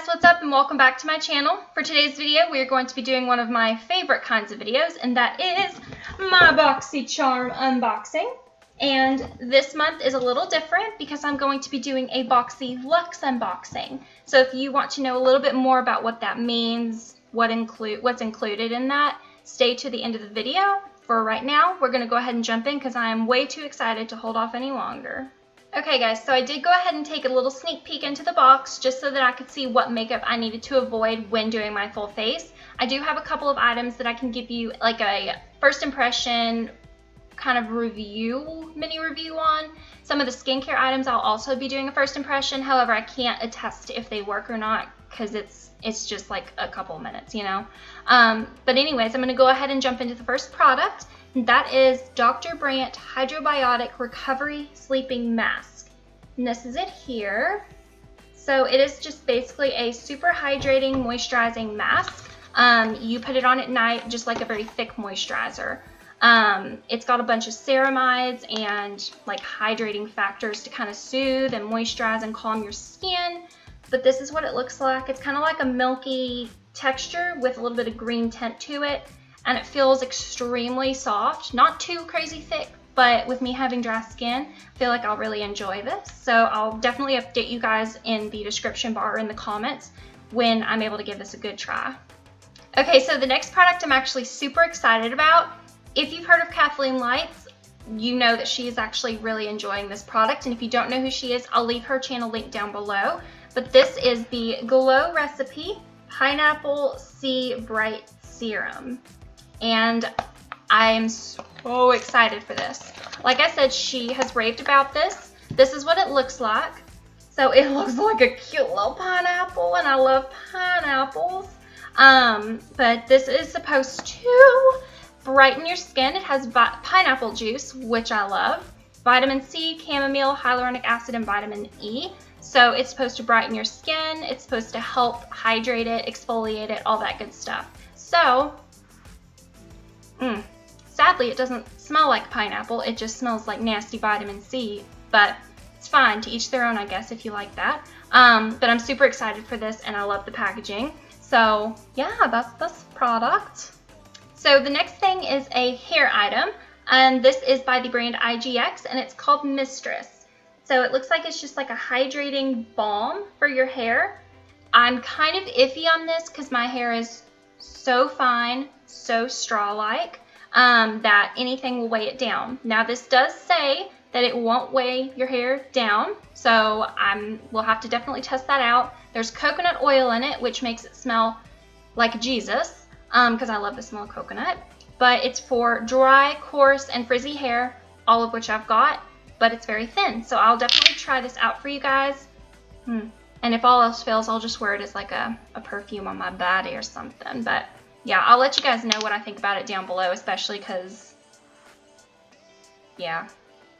guys, what's up and welcome back to my channel. For today's video, we are going to be doing one of my favorite kinds of videos, and that is my boxycharm unboxing. And this month is a little different because I'm going to be doing a BoxyLuxe unboxing. So if you want to know a little bit more about what that means, what's included in that, stay to the end of the video. For right now, we're going to go ahead and jump in because I am way too excited to hold off any longer. Okay guys, so I did go ahead and take a little sneak peek into the box just so that I could see what makeup I needed to avoid when doing my full face. I do have a couple of items that I can give you like a first impression kind of mini review on. Some of the skincare items I'll also be doing a first impression, however I can't attest if they work or not because it's just like a couple minutes, you know. But anyways, I'm going to go ahead and jump into the first product. That is Dr. Brandt Biotic Recovery Sleeping Mask. And this is it here. So it is just basically a super hydrating, moisturizing mask. You put it on at night just like a very thick moisturizer. It's got a bunch of ceramides and like hydrating factors to kind of soothe and moisturize and calm your skin. But this is what it looks like. It's kind of like a milky texture with a little bit of green tint to it. And it feels extremely soft, not too crazy thick, but with me having dry skin, I feel like I'll really enjoy this. So I'll definitely update you guys in the description bar or in the comments when I'm able to give this a good try. Okay, so the next product I'm actually super excited about. If you've heard of Kathleen Lights, you know that she is actually really enjoying this product. And if you don't know who she is, I'll leave her channel link down below. But this is the Glow Recipe Pineapple Sea Bright Serum. And I'm so excited for this. Like I said, she has raved about this. This is what it looks like. So it looks like a cute little pineapple, and I love pineapples. But this is supposed to brighten your skin. It has pineapple juice, which I love, vitamin C, chamomile, hyaluronic acid, and vitamin E. So it's supposed to brighten your skin. It's supposed to help hydrate it, exfoliate it, all that good stuff. So sadly, it doesn't smell like pineapple. It just smells like nasty vitamin C, but it's fine. To each their own, I guess, if you like that. But I'm super excited for this, and I love the packaging. So yeah, that's this product. So the next thing is a hair item, and this is by the brand IGX, and it's called Mistress. So it looks like it's just like a hydrating balm for your hair. I'm kind of iffy on this because my hair is so fine, so straw-like, that anything will weigh it down. Now this does say that it won't weigh your hair down, so we'll have to definitely test that out. There's coconut oil in it, which makes it smell like Jesus, because I love the smell of coconut. But it's for dry, coarse, and frizzy hair, all of which I've got, but it's very thin. So I'll definitely try this out for you guys. And if all else fails, I'll just wear it as like a perfume on my body or something. But yeah, I'll let you guys know what I think about it down below, especially because, yeah,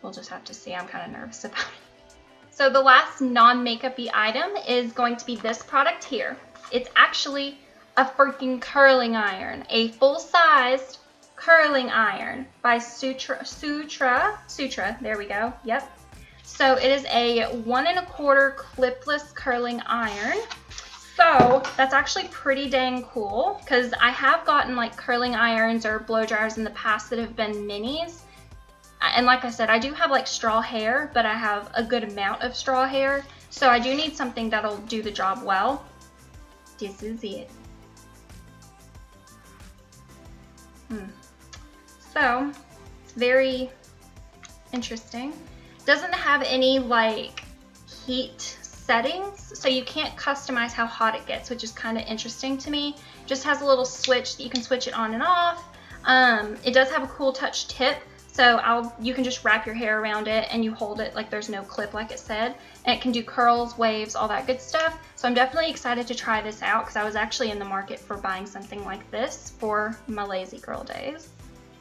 we'll just have to see. I'm kind of nervous about it. So the last non-makeup-y item is going to be this product here. It's actually a freaking curling iron, a full-sized curling iron by Sutra, there we go, yep. So it is a 1 1/4 clipless curling iron. So that's actually pretty dang cool because I have gotten like curling irons or blow dryers in the past that have been minis. And like I said, I do have like straw hair, but I have a good amount of straw hair. So I do need something that'll do the job well. This is it. So it's very interesting. Doesn't have any like heat settings, so you can't customize how hot it gets, which is kind of interesting to me. Just has a little switch that you can switch it on and off. It does have a cool touch tip, so you can just wrap your hair around it and you hold it like there's no clip, like it said, and it can do curls, waves, all that good stuff. So I'm definitely excited to try this out because I was actually in the market for buying something like this for my lazy girl days.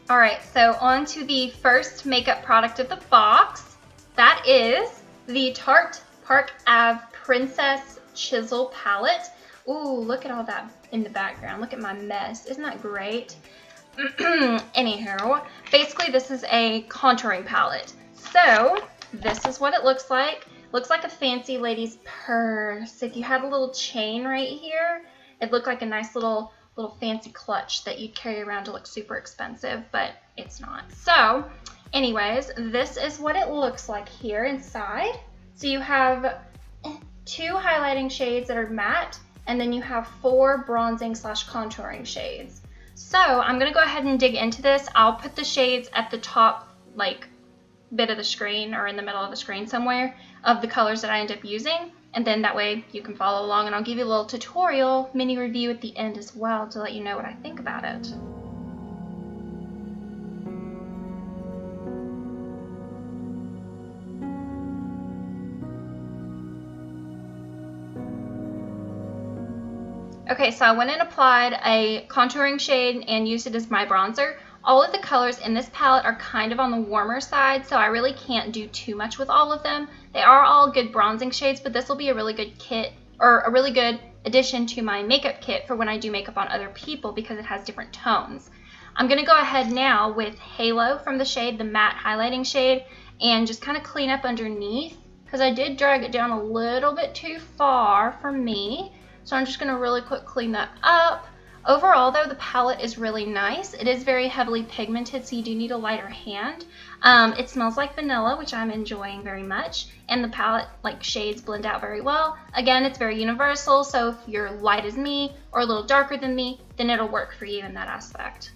Alright, so on to the first makeup product of the box. That is the Tarte Park Ave Princess Chisel Palette. Ooh, look at all that in the background. Look at my mess. Isn't that great? Anyhow, basically this is a contouring palette. So this is what it looks like. Looks like a fancy lady's purse. If you had a little chain right here, it looked like a nice little fancy clutch that you'd carry around to look super expensive, but it's not. So anyways, this is what it looks like here inside. So you have 2 highlighting shades that are matte, and then you have 4 bronzing / contouring shades. So I'm gonna go ahead and dig into this. I'll put the shades at the top, like, bit of the screen or in the middle of the screen somewhere of the colors that I end up using, and then that way you can follow along, and I'll give you a little tutorial mini review at the end as well to let you know what I think about it. Okay, so I went and applied a contouring shade and used it as my bronzer. All of the colors in this palette are kind of on the warmer side, so I really can't do too much with all of them. They are all good bronzing shades, but this will be a really good kit, or a really good addition to my makeup kit for when I do makeup on other people because it has different tones. I'm going to go ahead now with Halo from the shade, the matte highlighting shade, and just kind of clean up underneath because I did drag it down a little bit too far for me. So I'm just going to really quick clean that up. Overall, though, the palette is really nice. It is very heavily pigmented, so you do need a lighter hand. It smells like vanilla, which I'm enjoying very much, and the palette, like, shades blend out very well. Again, it's very universal, so if you're light as me or a little darker than me, then it'll work for you in that aspect.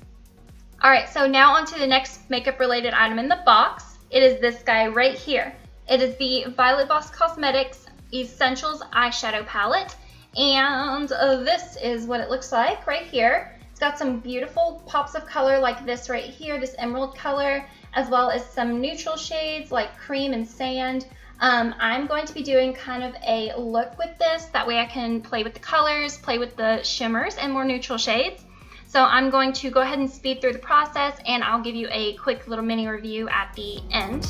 Alright, so now on to the next makeup-related item in the box. It is this guy right here. It is the Violet Voss Cosmetics Essentials Eyeshadow Palette. And this is what it looks like right here. It's got some beautiful pops of color like this right here, this emerald color, as well as some neutral shades like cream and sand. I'm going to be doing kind of a look with this. That way I can play with the colors, play with the shimmers and more neutral shades. So I'm going to go ahead and speed through the process, and I'll give you a quick little mini review at the end.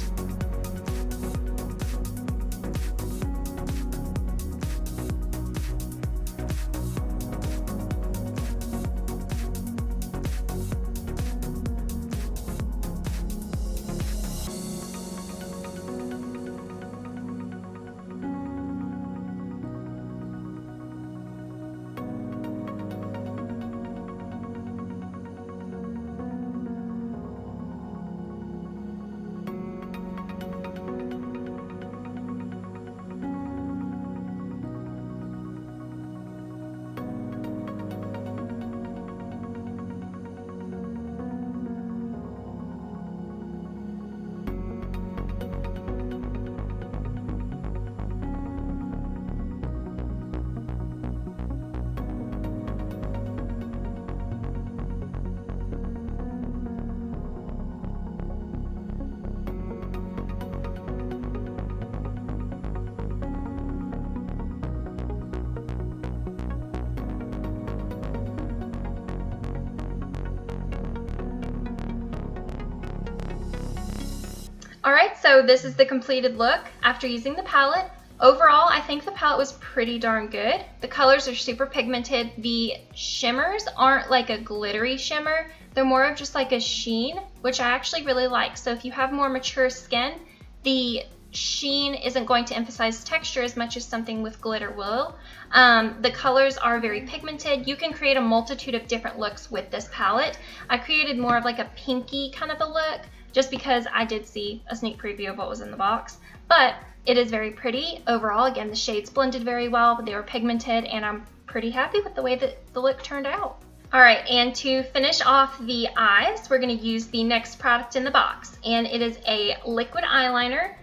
Alright, so this is the completed look after using the palette. Overall, I think the palette was pretty darn good. The colors are super pigmented. The shimmers aren't like a glittery shimmer. They're more of just like a sheen, which I actually really like. So if you have more mature skin, the sheen isn't going to emphasize texture as much as something with glitter will. The colors are very pigmented. You can create a multitude of different looks with this palette. I created more of like a pinky kind of a look, just because I did see a sneak preview of what was in the box. But it is very pretty overall. Again, the shades blended very well, but they were pigmented, and I'm pretty happy with the way that the look turned out. Alright, and to finish off the eyes, we're going to use the next product in the box, and it is a liquid eyeliner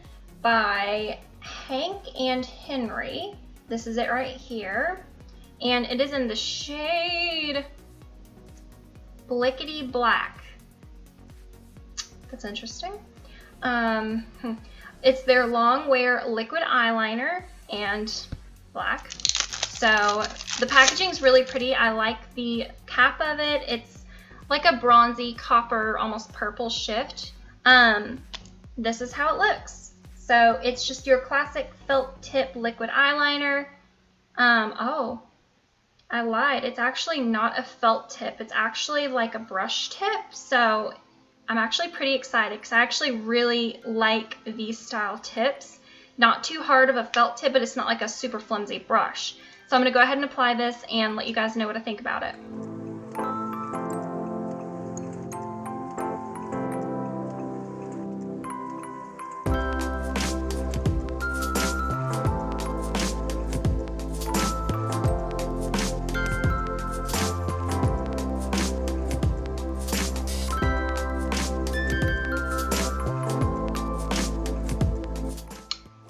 by Hank and Henry. This is it right here, and it is in the shade Blickity Black. That's interesting. It's their long wear liquid eyeliner and black. So the packaging is really pretty. I like the cap of it. It's like a bronzy copper, almost purple shift. This is how it looks. So it's just your classic felt tip liquid eyeliner. Oh, I lied. It's actually not a felt tip. It's actually like a brush tip. So I'm actually pretty excited because I actually really like these style tips. Not too hard of a felt tip, but it's not like a super flimsy brush. So I'm going to go ahead and apply this and let you guys know what I think about it.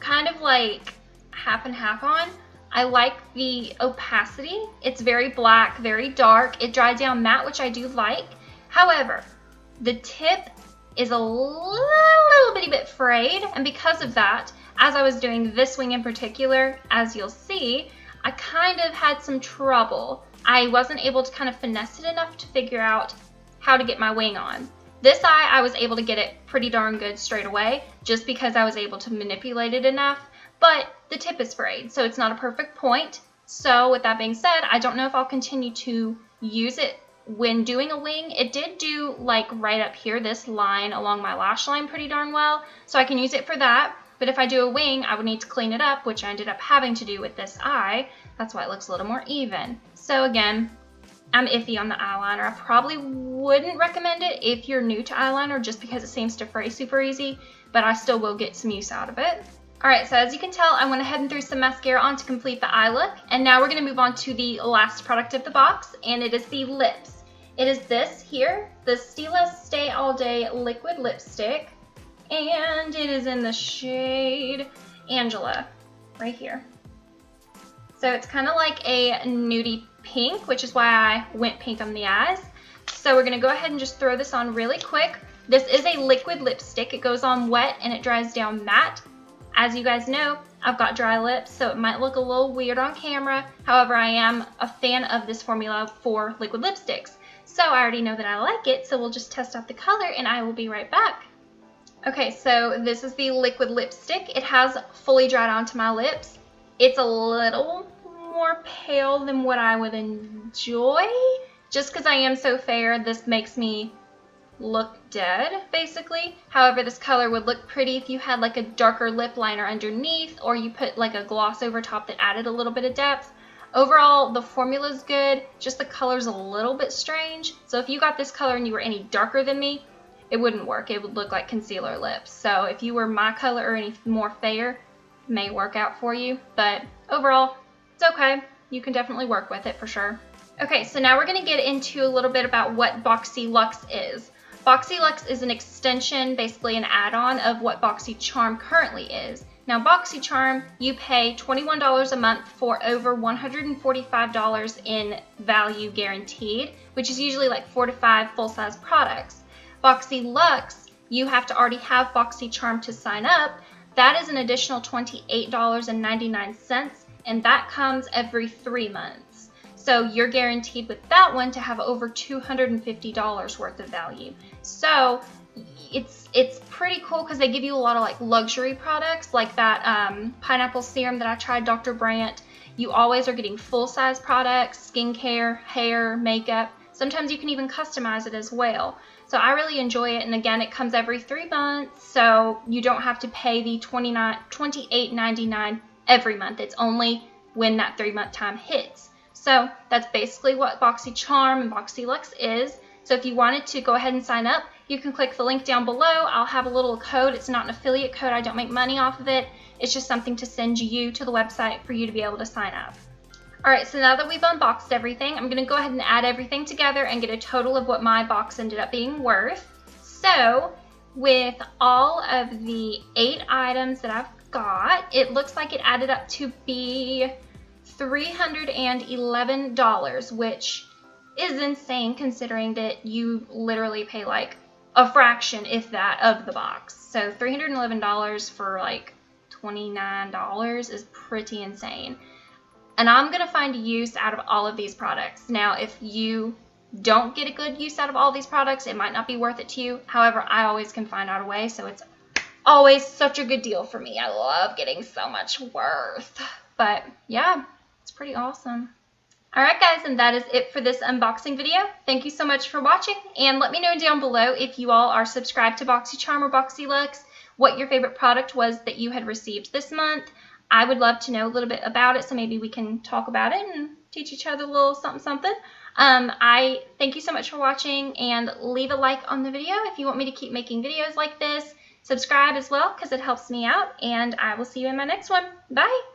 Kind of like half and half on. I like the opacity. It's very black, very dark. It dried down matte, which I do like. However, the tip is a little bitty bit frayed, and because of that, as I was doing this wing in particular, as you'll see, I kind of had some trouble. I wasn't able to kind of finesse it enough to figure out how to get my wing on. This eye, I was able to get it pretty darn good straight away, just because I was able to manipulate it enough, but the tip is frayed, so it's not a perfect point. So with that being said, I don't know if I'll continue to use it when doing a wing. It did do like right up here, this line along my lash line pretty darn well, so I can use it for that. But if I do a wing, I would need to clean it up, which I ended up having to do with this eye. That's why it looks a little more even. So again, I'm iffy on the eyeliner. I probably wouldn't recommend it if you're new to eyeliner just because it seems to fray super easy, but I still will get some use out of it. Alright, so as you can tell, I went ahead and threw some mascara on to complete the eye look, and now we're going to move on to the last product of the box, and it is the lips. It is this here, the Stila Stay All Day Liquid Lipstick, and it is in the shade Angela, right here. So it's kind of like a nudie pink, which is why I went pink on the eyes. So we're going to go ahead and just throw this on really quick. This is a liquid lipstick. It goes on wet and it dries down matte. As you guys know, I've got dry lips, so it might look a little weird on camera. However, I am a fan of this formula for liquid lipsticks. So I already know that I like it, so we'll just test out the color and I will be right back. Okay, so this is the liquid lipstick. It has fully dried onto my lips. It's a little more pale than what I would enjoy. Just because I am so fair, this makes me look dead, basically. However, this color would look pretty if you had like a darker lip liner underneath, or you put like a gloss over top that added a little bit of depth. Overall, the formula's good, just the color's a little bit strange. So if you got this color and you were any darker than me, it wouldn't work. It would look like concealer lips. So if you were my color or any more fair, it may work out for you. But overall, it's okay. You can definitely work with it for sure. Okay, so now we're going to get into a little bit about what BoxyLuxe is. BoxyLuxe is an extension, basically an add-on of what BoxyCharm currently is. Now BoxyCharm, you pay $21 a month for over $145 in value guaranteed, which is usually like 4 to 5 full-size products. BoxyLuxe, you have to already have BoxyCharm to sign up. That is an additional $28.99, and that comes every 3 months. So you're guaranteed with that one to have over $250 worth of value. So it's pretty cool because they give you a lot of like luxury products, like that pineapple serum that I tried, Dr. Brandt. You always are getting full-size products, skincare, hair, makeup. Sometimes you can even customize it as well. So I really enjoy it, and again, it comes every 3 months, so you don't have to pay the $28.99 every month. It's only when that 3-month time hits. So that's basically what BoxyCharm and BoxyLuxe is. So if you wanted to go ahead and sign up, you can click the link down below. I'll have a little code. It's not an affiliate code. I don't make money off of it. It's just something to send you to the website for you to be able to sign up. Alright, so now that we've unboxed everything, I'm going to go ahead and add everything together and get a total of what my box ended up being worth. So, with all of the 8 items that I've got, it looks like it added up to be $311, which is insane considering that you literally pay like a fraction, if that, of the box. So $311 for like $29 is pretty insane. And I'm going to find use out of all of these products. Now, if you don't get a good use out of all these products, it might not be worth it to you. However, I always can find out a way, so it's always such a good deal for me. I love getting so much worth. But yeah, it's pretty awesome. Alright guys, and that is it for this unboxing video. Thank you so much for watching, and let me know down below if you all are subscribed to BoxyCharm or BoxyLuxe. what your favorite product was that you had received this month. I would love to know a little bit about it, so maybe we can talk about it and teach each other a little something. I thank you so much for watching, and leave a like on the video if you want me to keep making videos like this. Subscribe as well because it helps me out, and I will see you in my next one. Bye!